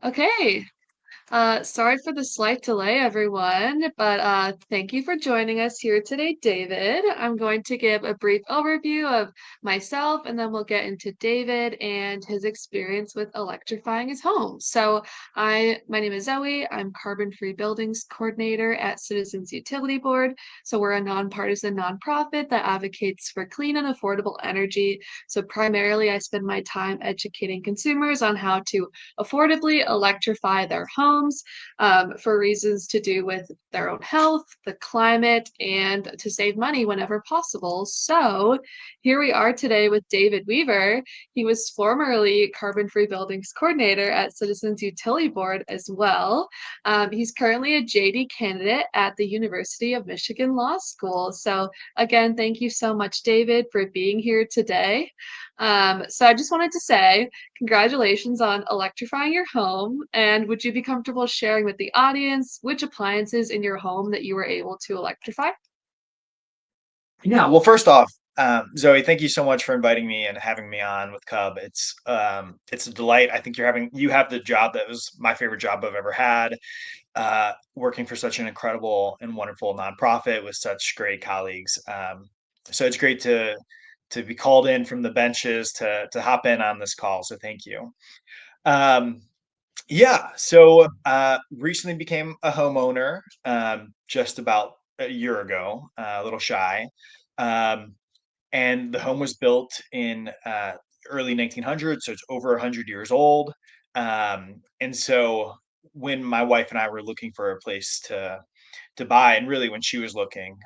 Okay. Sorry for the slight delay, everyone, but thank you for joining us here today, David. I'm going to give a brief overview of myself, and then we'll get into David and his experience with electrifying his home. My name is Zoe. I'm Carbon-Free Buildings Coordinator at Citizens Utility Board. So, we're a nonpartisan nonprofit that advocates for clean and affordable energy. So, primarily, I spend my time educating consumers on how to affordably electrify their homes for reasons to do with their own health, the climate, and to save money whenever possible. So here we are today with David Weaver. He was formerly Carbon Free Buildings Coordinator at Citizens Utility Board as well. He's currently a JD candidate at the University of Michigan Law School. So again, thank you so much, David, for being here today. So I just wanted to say, congratulations on electrifying your home. And would you be comfortable sharing with the audience which appliances in your home that you were able to electrify? Yeah, well, first off, Zoe, thank you so much for inviting me and having me on with CUB. It's a delight. I think you have the job that was my favorite job I've ever had, working for such an incredible and wonderful nonprofit with such great colleagues. So it's great to be called in from the benches to hop in on this call. So thank you. Um, yeah, so recently became a homeowner just about a year ago, a little shy. Um, and the home was built in early 1900s, so it's over 100 years old. And so when my wife and I were looking for a place to buy, and really when she was looking,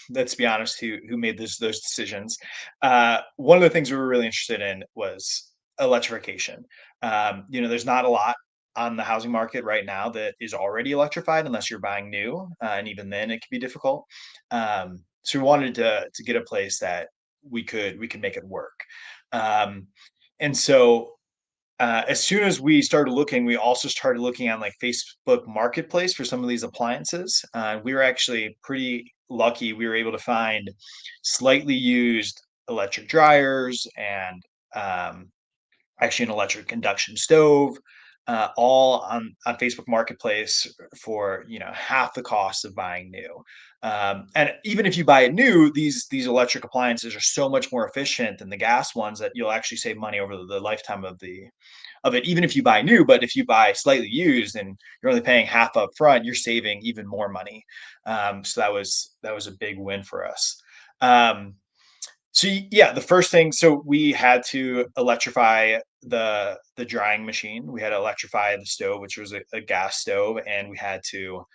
let's be honest, who made those decisions. One of the things we were really interested in was electrification. There's not a lot on the housing market right now that is already electrified unless you're buying new, and even then it can be difficult. So we wanted to get a place that we could make it work. Um, and so as soon as we started looking, we also started looking on like Facebook Marketplace for some of these appliances. We were actually pretty lucky. We were able to find slightly used electric dryers and um, actually an electric induction stove, all on Facebook Marketplace for half the cost of buying new. And even if you buy it new, these electric appliances are so much more efficient than the gas ones that you'll actually save money over the lifetime of it. Even if you buy new, but if you buy slightly used and you're only paying half up front, you're saving even more money. So that was a big win for us. Um, yeah, the first thing, so we had to electrify the drying machine. We had to electrify the stove, which was a gas stove, and we had to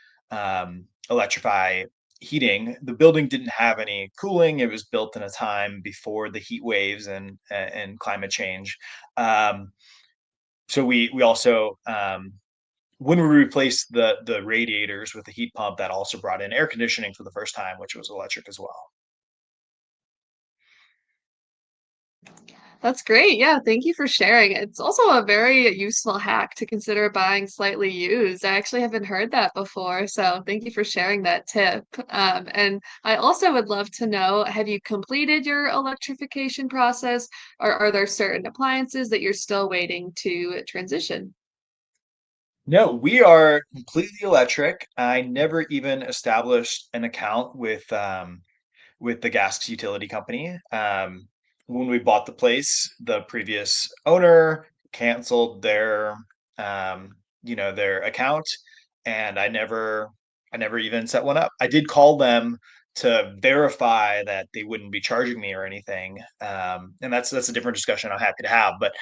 electrify heating. The building didn't have any cooling. It was built in a time before the heat waves and climate change. Um, so we also when we replaced the radiators with the heat pump, that also brought in air conditioning for the first time, which was electric as well. That's great. Yeah, thank you for sharing. It's also a very useful hack to consider buying slightly used. I actually haven't heard that before, so thank you for sharing that tip. And I also would love to know, have you completed your electrification process, or are there certain appliances that you're still waiting to transition? No, we are completely electric. I never even established an account with the gas utility company. When we bought the place, the previous owner canceled um, their account, and I never even set one up. I did call them to verify that they wouldn't be charging me or anything, and that's a different discussion I'm happy to have. But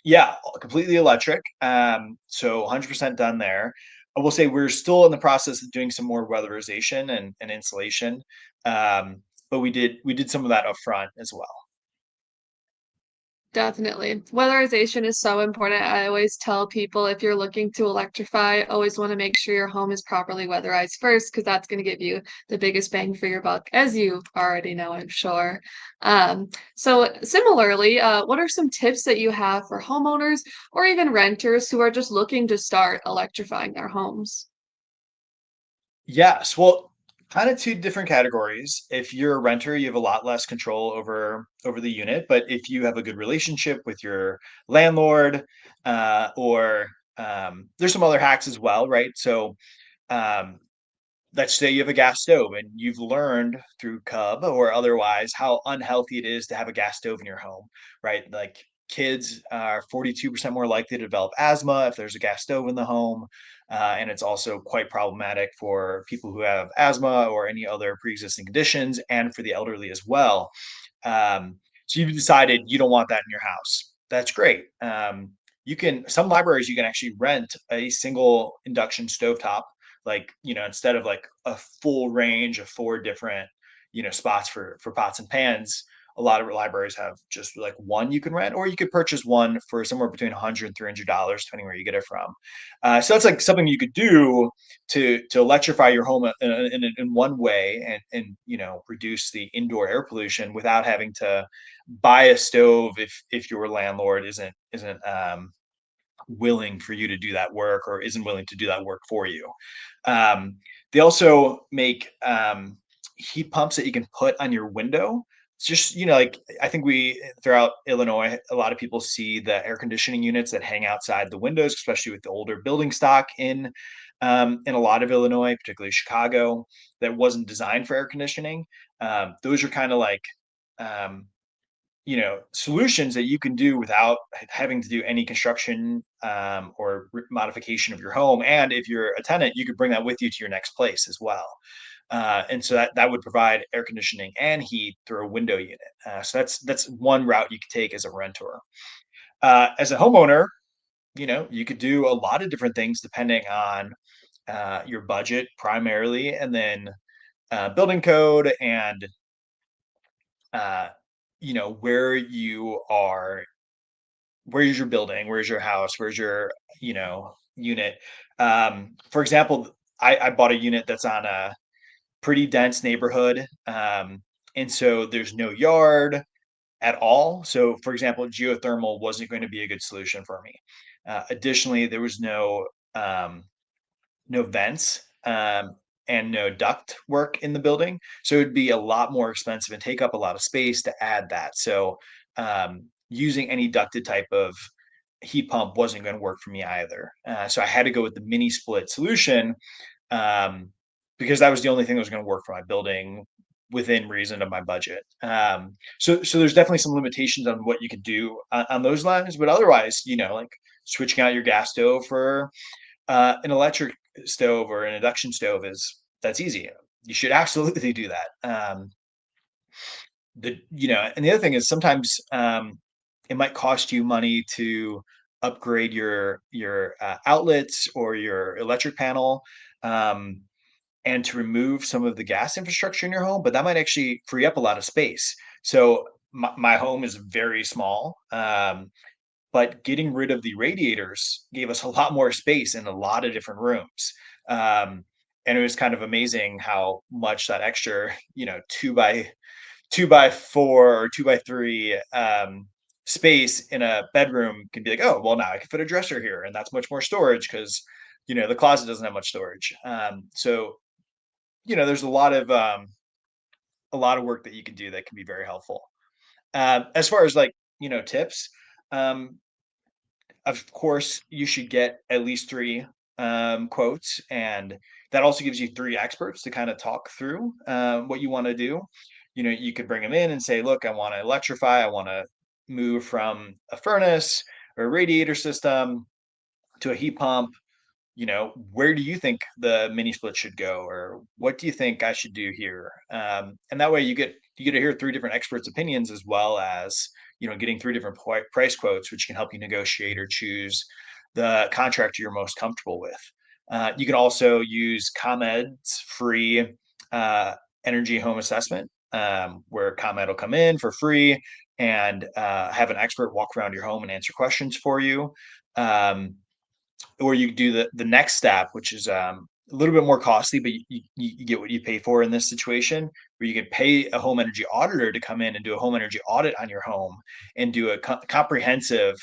yeah, completely electric. So 100% done there. I will say we're still in the process of doing some more weatherization and insulation. But we did some of that upfront as well. Definitely. Weatherization is so important. I always tell people if you're looking to electrify, always want to make sure your home is properly weatherized first, because that's going to give you the biggest bang for your buck, as you already know, I'm sure. So similarly, what are some tips that you have for homeowners or even renters who are just looking to start electrifying their homes? Yes, well, Kind of two different categories. If you're a renter, you have a lot less control over the unit. But if you have a good relationship with your landlord, or there's some other hacks as well, right? So um, let's say you have a gas stove and you've learned through CUB or otherwise how unhealthy it is to have a gas stove in your home, right? Like kids are 42% more likely to develop asthma if there's a gas stove in the home. And it's also quite problematic for people who have asthma or any other pre-existing conditions, and for the elderly as well. So you've decided you don't want that in your house. That's great. Some libraries you can actually rent a single induction stovetop, like, instead of like a full range of four different, spots for pots and pans. A lot of libraries have just like one you can rent, or you could purchase one for somewhere between 100 and $300, depending where you get it from. So that's like something you could do to electrify your home in one way, and reduce the indoor air pollution without having to buy a stove if your landlord isn't willing for you to do that work, or isn't willing to do that work for you. Um, they also make heat pumps that you can put on your window. It's just, like, I think we throughout Illinois, a lot of people see the air conditioning units that hang outside the windows, especially with the older building stock in a lot of Illinois, particularly Chicago, that wasn't designed for air conditioning. Those are kind of like um, solutions that you can do without having to do any construction, or modification of your home. And if you're a tenant, you could bring that with you to your next place as well. And so that would provide air conditioning and heat through a window unit. So that's one route you could take as a renter. As a homeowner, you could do a lot of different things depending on your budget primarily, and then building code, and uh, where you are, where's your building, where's your house, where's your unit. For example, I bought a unit that's on a pretty dense neighborhood, and so there's no yard at all. So for example, geothermal wasn't going to be a good solution for me. Additionally, there was no vents, and no duct work in the building. So it'd be a lot more expensive and take up a lot of space to add that. So using any ducted type of heat pump wasn't going to work for me either. So I had to go with the mini split solution, um, because that was the only thing that was going to work for my building within reason of my budget. So there's definitely some limitations on what you could do on those lines, but otherwise, like switching out your gas stove for an electric stove or an induction stove, that's easy. You should absolutely do that. And the other thing is sometimes it might cost you money to upgrade your outlets or your electric panel, um, and to remove some of the gas infrastructure in your home, but that might actually free up a lot of space. So my home is very small. But getting rid of the radiators gave us a lot more space in a lot of different rooms. Um, and it was kind of amazing how much that extra, 2x4 or 2x3 space in a bedroom can be like, oh, well, now I can fit a dresser here, and that's much more storage because the closet doesn't have much storage. So there's a lot of work that you can do that can be very helpful. As far as like tips, um, of course, you should get at least three quotes, and that also gives you three experts to kind of talk through what you want to do. You could bring them in and say, "Look, I want to electrify. I want to move from a furnace or a radiator system to a heat pump. Where do you think the mini split should go, or what do you think I should do here?" And that way you get to hear three different experts' opinions, as well as getting three different price quotes, which can help you negotiate or choose the contractor you're most comfortable with. You can also use ComEd's free uh, energy home assessment, where ComEd will come in for free and have an expert walk around your home and answer questions for you. Um, or you do the next step, which is a little bit more costly, but you get what you pay for in this situation, where you can pay a home energy auditor to come in and do a home energy audit on your home and do a comprehensive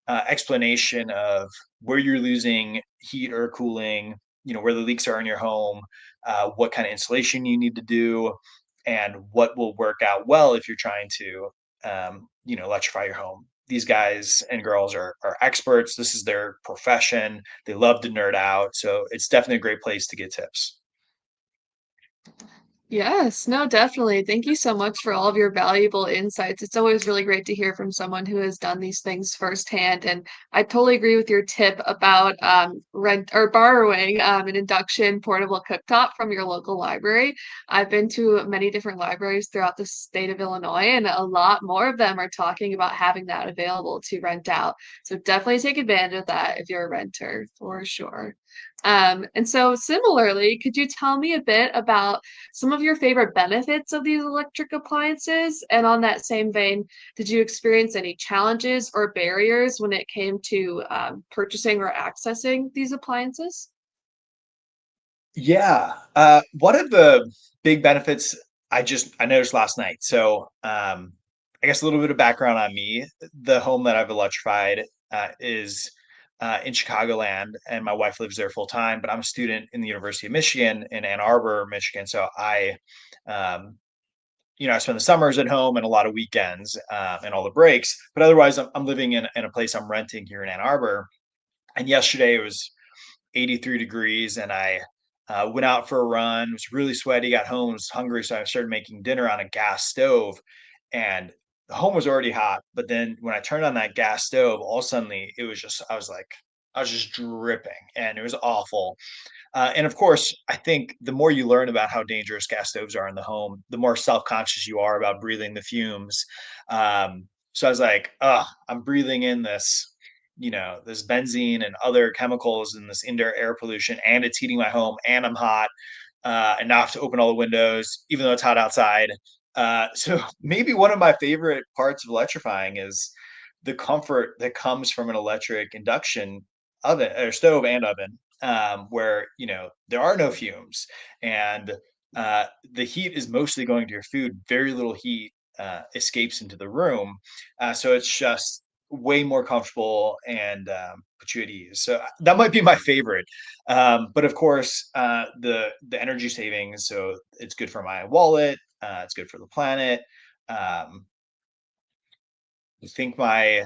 explanation of where you're losing heat or cooling, where the leaks are in your home, what kind of installation you need to do, and what will work out well if you're trying to, electrify your home. These guys and girls are experts. This is their profession. They love to nerd out. So it's definitely a great place to get tips. Yes, no, definitely. Thank you so much for all of your valuable insights. It's always really great to hear from someone who has done these things firsthand. And I totally agree with your tip about rent or borrowing an induction portable cooktop from your local library. I've been to many different libraries throughout the state of Illinois, and a lot more of them are talking about having that available to rent out. So definitely take advantage of that if you're a renter, for sure. And so similarly, could you tell me a bit about some of your favorite benefits of these electric appliances? And on that same vein, did you experience any challenges or barriers when it came to purchasing or accessing these appliances? Yeah. One of the big benefits I noticed last night. So, I guess a little bit of background on me. The home that I've electrified is in Chicagoland, and my wife lives there full time. But I'm a student in the University of Michigan in Ann Arbor, Michigan. So um, I spend the summers at home and a lot of weekends and all the breaks. But otherwise, I'm living in a place I'm renting here in Ann Arbor. And yesterday it was 83 degrees, and I went out for a run. Was really sweaty. Got home, was hungry, so I started making dinner on a gas stove, and the home was already hot. But then when I turned on that gas stove, all suddenly it was just I was just dripping, and it was awful. And of course, I think the more you learn about how dangerous gas stoves are in the home, the more self-conscious you are about breathing the fumes. So I was like, "Oh, I'm breathing in this benzene and other chemicals and this indoor air pollution, and it's heating my home, and I'm hot, and now I have to open all the windows, even though it's hot outside." So maybe one of my favorite parts of electrifying is the comfort that comes from an electric induction oven or stove and oven, where there are no fumes, and the heat is mostly going to your food. Very little heat escapes into the room, so it's just way more comfortable and put you at ease. So that might be my favorite. But of course, the energy savings. So it's good for my wallet. It's good for the planet. Um, I think my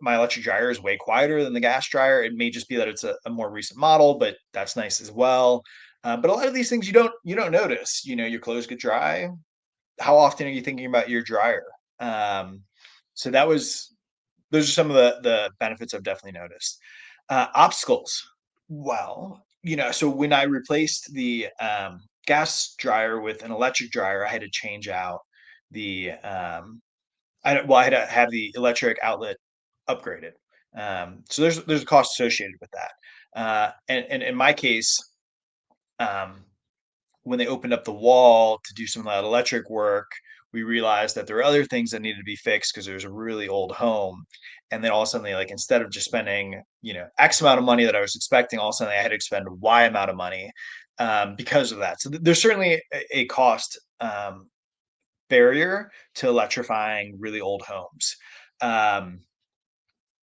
electric dryer is way quieter than the gas dryer. It may just be that it's a more recent model, but that's nice as well. But a lot of these things you don't notice. Your clothes get dry. How often are you thinking about your dryer? Um, so those are some of the benefits I've definitely noticed. Obstacles. Well, so when I replaced the gas dryer with an electric dryer, I had to change out the I had to have the electric outlet upgraded. So there's a cost associated with that. And in my case, um, when they opened up the wall to do some of that electric work, we realized that there were other things that needed to be fixed because there's a really old home. And then all of a sudden, like instead of just spending, X amount of money that I was expecting, all of a sudden I had to expend Y amount of money because of that. So there's certainly a cost barrier to electrifying really old homes. Um,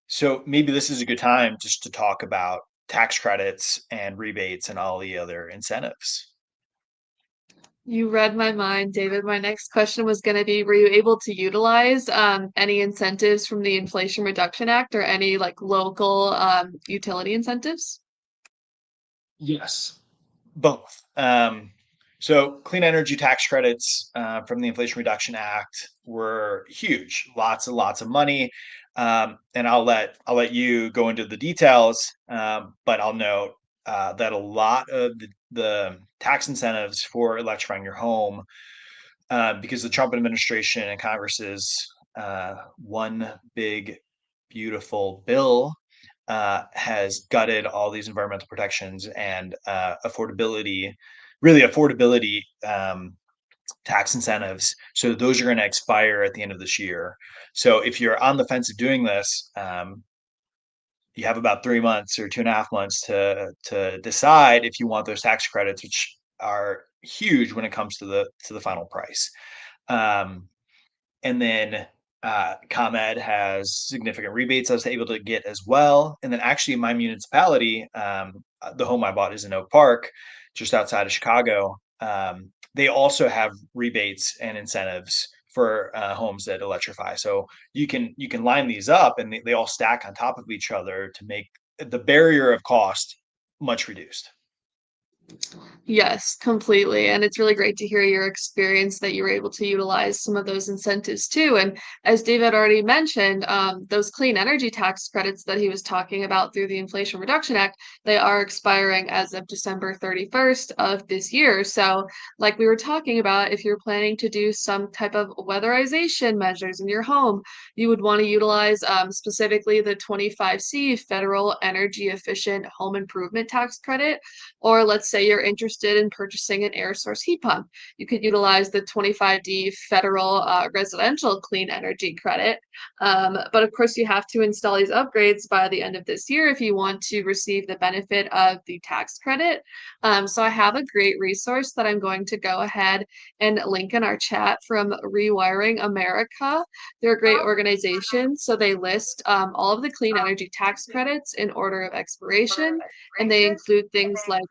so maybe this is a good time just to talk about tax credits and rebates and all the other incentives. You read my mind, David. My next question was going to be, were you able to utilize any incentives from the Inflation Reduction Act or any like local utility incentives? Yes. Both. So clean energy tax credits from the Inflation Reduction Act were huge, lots and lots of money. And I'll let you go into the details, but I'll note that a lot of the tax incentives for electrifying your home, because the Trump administration and Congress's one big beautiful bill has gutted all these environmental protections and affordability tax incentives. So those are going to expire at the end of this year. So if you're on the fence of doing this, you have about 3 months or 2.5 months to decide if you want those tax credits, which are huge when it comes to the final price. Um, and then ComEd has significant rebates I was able to get as well. And then actually my municipality, the home I bought is in Oak Park, just outside of Chicago. They also have rebates and incentives for homes that electrify. So you can line these up, and they all stack on top of each other to make the barrier of cost much reduced. Yes, completely. And it's really great to hear your experience that you were able to utilize some of those incentives too. And as David already mentioned, those clean energy tax credits that he was talking about through the Inflation Reduction Act, they are expiring as of December 31st of this year. So, like we were talking about, if you're planning to do some type of weatherization measures in your home, you would want to utilize specifically the 25C Federal Energy Efficient Home Improvement Tax Credit. Or let's say you're interested in purchasing an air source heat pump. You could utilize the 25D federal residential clean energy credit. But of course, you have to install these upgrades by the end of this year if you want to receive the benefit of the tax credit. So I have a great resource that I'm going to go ahead and link in our chat from Rewiring America. They're a great organization. So they list all of the clean energy tax credits in order of expiration, and they include things like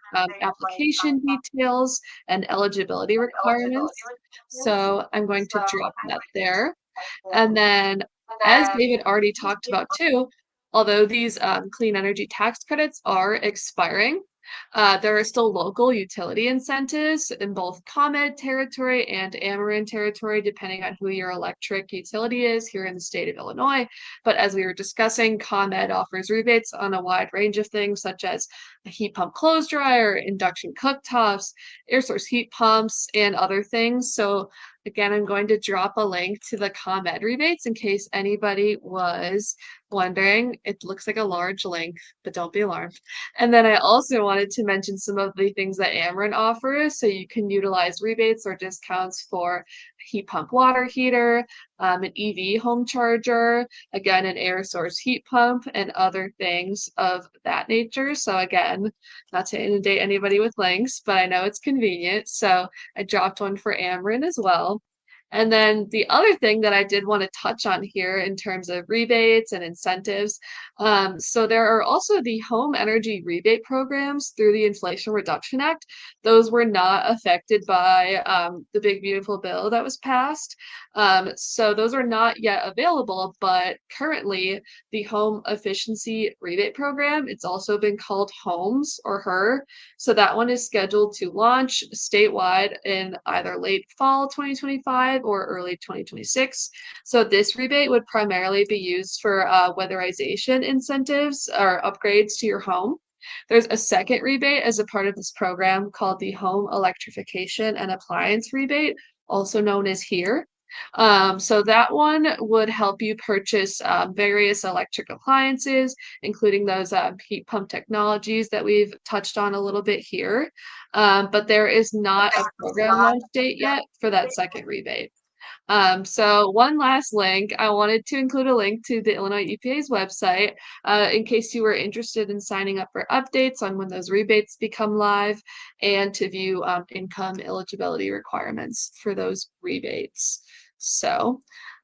application details and eligibility requirements. So I'm going to drop that there. And then, as David already talked about too, although these clean energy tax credits are expiring, there are still local utility incentives in both ComEd territory and Ameren territory, depending on who your electric utility is here in the state of Illinois. But as we were discussing, ComEd offers rebates on a wide range of things, such as a heat pump clothes dryer, induction cooktops, air source heat pumps, and other things. So again, I'm going to drop a link to the ComEd rebates in case anybody was wondering. It looks like a large link, but don't be alarmed. And then I also wanted to mention some of the things that Ameren offers. So you can utilize rebates or discounts for a heat pump water heater, an EV home charger, again, an air source heat pump, and other things of that nature. So again, not to inundate anybody with links, but I know it's convenient. So I dropped one for Ameren as well. And then the other thing that I did want to touch on here in terms of rebates and incentives. So there are also the home energy rebate programs through the Inflation Reduction Act. Those were not affected by the big beautiful bill that was passed. So those are not yet available, but currently the home efficiency rebate program, it's also been called HOMES or HER. So that one is scheduled to launch statewide in either late fall 2025 or early 2026. So this rebate would primarily be used for weatherization incentives or upgrades to your home. There's a second rebate as a part of this program called the Home Electrification and Appliance Rebate, also known as HERE. So that one would help you purchase various electric appliances, including those heat pump technologies that we've touched on a little bit here. But there is not a program launch date yet for that second rebate. So one last link, I wanted to include a link to the Illinois EPA's website in case you were interested in signing up for updates on when those rebates become live and to view income eligibility requirements for those rebates. So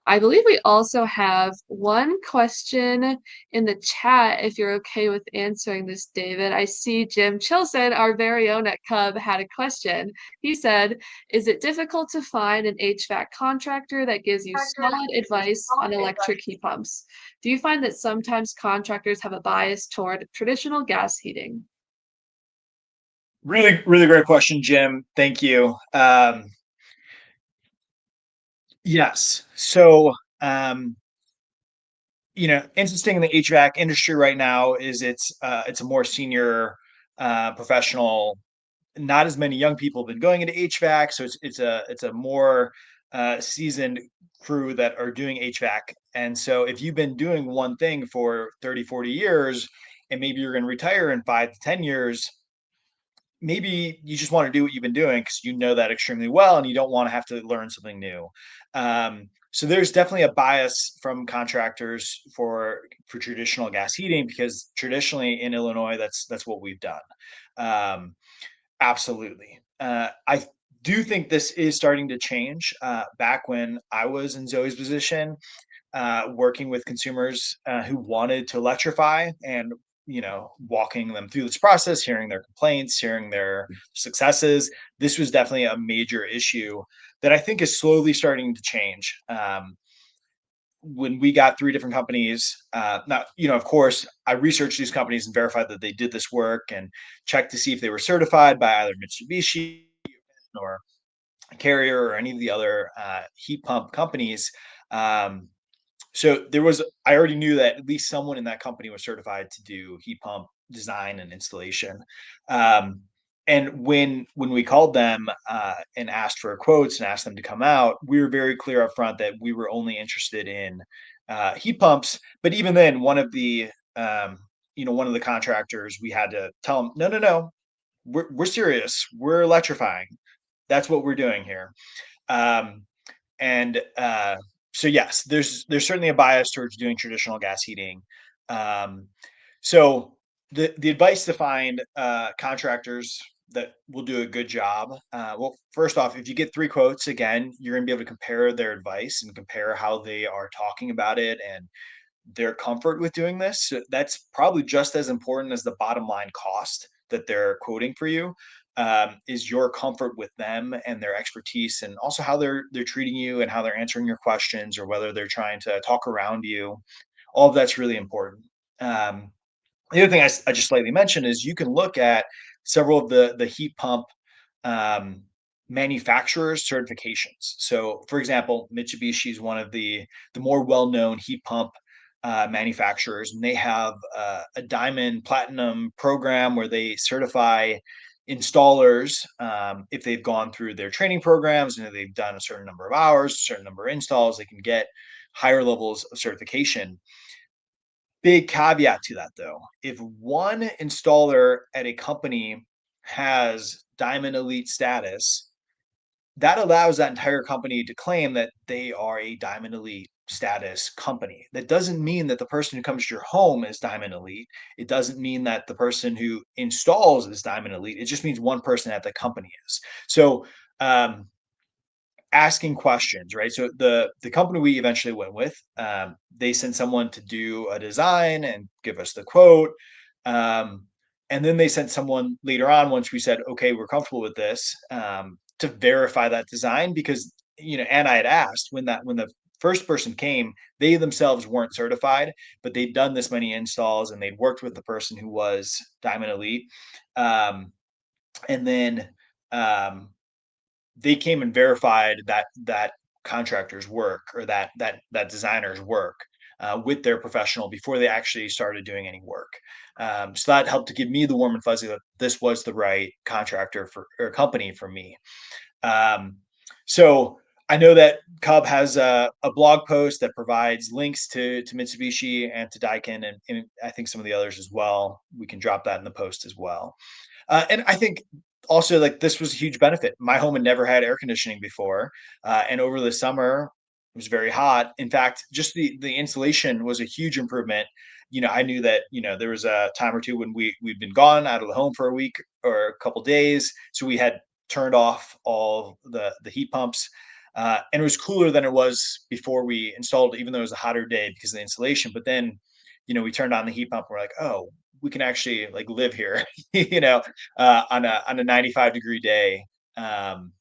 I believe we also have one question in the chat if you're okay with answering this, David. I see Jim Chilson, our very own at CUB, had a question. He said, is it difficult to find an HVAC contractor that gives you solid advice on electric heat pumps? Do you find that sometimes contractors have a bias toward traditional gas heating? Really, really great question, Jim. Thank you. Yes. So, interesting in the HVAC industry right now is it's a more senior professional. Not as many young people have been going into HVAC, so it's a more seasoned crew that are doing HVAC. And so if you've been doing one thing for 30, 40 years, and maybe you're going to retire in 5 to 10 years, maybe you just want to do what you've been doing because you know that extremely well and you don't want to have to learn something new. So there's definitely a bias from contractors for traditional gas heating because traditionally in Illinois that's what we've done. Um, Absolutely. I do think this is starting to change. Back when I was in Zoe's position, working with consumers who wanted to electrify and walking them through this process, hearing their complaints, hearing their successes. This was definitely a major issue that I think is slowly starting to change. When we got three different companies, now, of course, I researched these companies and verified that they did this work and checked to see if they were certified by either Mitsubishi or Carrier or any of the other heat pump companies. Um, so I already knew that at least someone in that company was certified to do heat pump design and installation. Um, and when we called them and asked for quotes and asked them to come out, we were very clear up front that we were only interested in heat pumps. But even then, one of the contractors, we had to tell them, no, no, no, we're serious. We're electrifying. That's what we're doing here. Um, and so yes, there's certainly a bias towards doing traditional gas heating. Um, so the advice to find contractors that will do a good job. Well, first off, if you get three quotes, again, you're going to be able to compare their advice and compare how they are talking about it and their comfort with doing this. So that's probably just as important as the bottom line cost that they're quoting for you. Is your comfort with them and their expertise, and also how they're treating you and how they're answering your questions, or whether they're trying to talk around you. All of that's really important. Um, the other thing I just slightly mentioned is you can look at several of the heat pump um, manufacturers' certifications. So, for example, Mitsubishi is one of the more well-known heat pump manufacturers, and they have a diamond platinum program where they certify installers if they've gone through their training programs and if they've done a certain number of hours, a certain number of installs, they can get higher levels of certification. Big caveat to that though. If one installer at a company has Diamond Elite status, that allows that entire company to claim that they are a Diamond Elite status company. That doesn't mean that the person who comes to your home is Diamond Elite. It doesn't mean that the person who installs is Diamond Elite. It just means one person at the company is. So um, asking questions, right? So the company we eventually went with, they sent someone to do a design and give us the quote. Um, and then they sent someone later on once we said, okay, we're comfortable with this, to verify that design because and I had asked when the first person came, they themselves weren't certified, but they'd done this many installs and they'd worked with the person who was Diamond Elite. And then um, they came and verified that contractor's work or that designer's work with their professional before they actually started doing any work. So that helped to give me the warm and fuzzy that this was the right contractor for or company for me. Um, so I know that CUB has a blog post that provides links to Mitsubishi and to Daikin, and I think some of the others as well. We can drop that in the post as well. And I think also like this was a huge benefit. My home had never had air conditioning before, and over the summer it was very hot. In fact, just the insulation was a huge improvement. I knew that there was a time or two when we'd been gone out of the home for a week or a couple days, so we had turned off all the heat pumps. And it was cooler than it was before we installed, even though it was a hotter day because of the insulation. But then, we turned on the heat pump. And we're like, oh, we can actually like live here, on a 95-degree day. Um,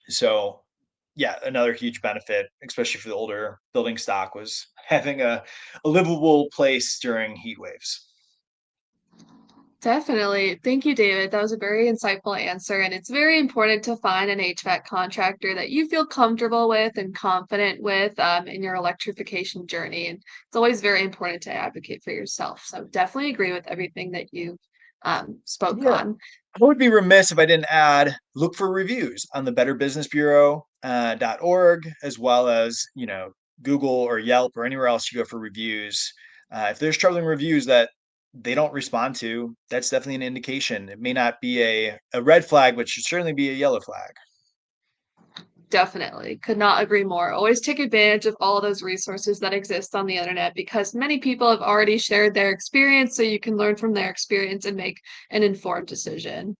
so yeah, another huge benefit, especially for the older building stock, was having a livable place during heat waves. Definitely. Thank you, David. That was a very insightful answer. And it's very important to find an HVAC contractor that you feel comfortable with and confident with in your electrification journey. And it's always very important to advocate for yourself. So definitely agree with everything that you spoke Yeah, on. I would be remiss if I didn't add look for reviews on the Better Business Bureau .org, as well as Google or Yelp or anywhere else you go for reviews. If there's troubling reviews that they don't respond to, that's definitely an indication. It may not be a red flag, but should certainly be a yellow flag. Definitely. Could not agree more. Always take advantage of all those resources that exist on the internet because many people have already shared their experience, so you can learn from their experience and make an informed decision.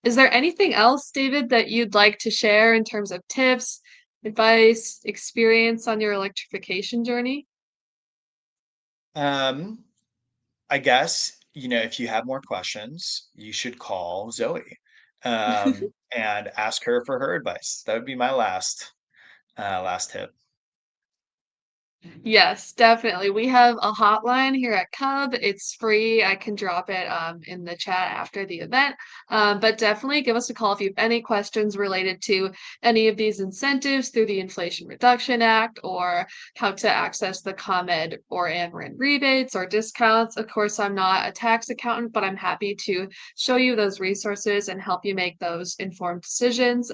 Is there anything else, David, that you'd like to share in terms of tips, advice, experience on your electrification journey? Um, I guess, if you have more questions, you should call Zoe, and ask her for her advice. That would be my last tip. Yes, definitely. We have a hotline here at CUB. It's free. I can drop it in the chat after the event. But definitely give us a call if you have any questions related to any of these incentives through the Inflation Reduction Act or how to access the ComEd or Ameren rebates or discounts. Of course, I'm not a tax accountant, but I'm happy to show you those resources and help you make those informed decisions.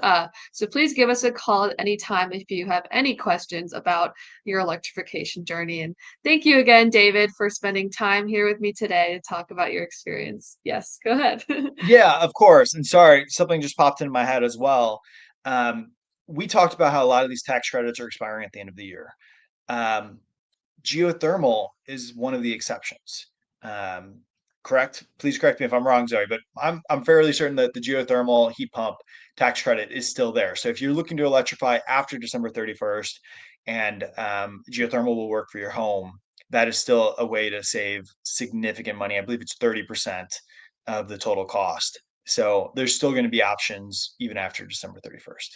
So please give us a call at any time if you have any questions about your electrification journey. And thank you again, David, for spending time here with me today to talk about your experience. Yes, go ahead. Yeah, of course. And sorry, something just popped into my head as well. Um, we talked about how a lot of these tax credits are expiring at the end of the year. Um, Geothermal is one of the exceptions. Um, correct? Please correct me if I'm wrong, Zoe, but I'm fairly certain that the geothermal heat pump tax credit is still there. So if you're looking to electrify after December 31st and geothermal will work for your home, that is still a way to save significant money. I believe it's 30% of the total cost. So there's still going to be options even after December 31st.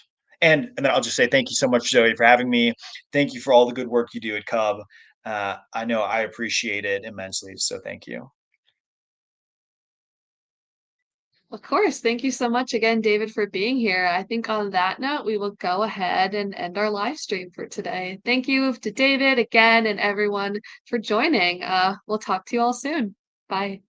And then I'll just say thank you so much, Zoe, for having me. Thank you for all the good work you do at CUB. I know I appreciate it immensely, so thank you. Of course. Thank you so much again, David, for being here. I think on that note, we will go ahead and end our live stream for today. Thank you to David again and everyone for joining. We'll talk to you all soon. Bye.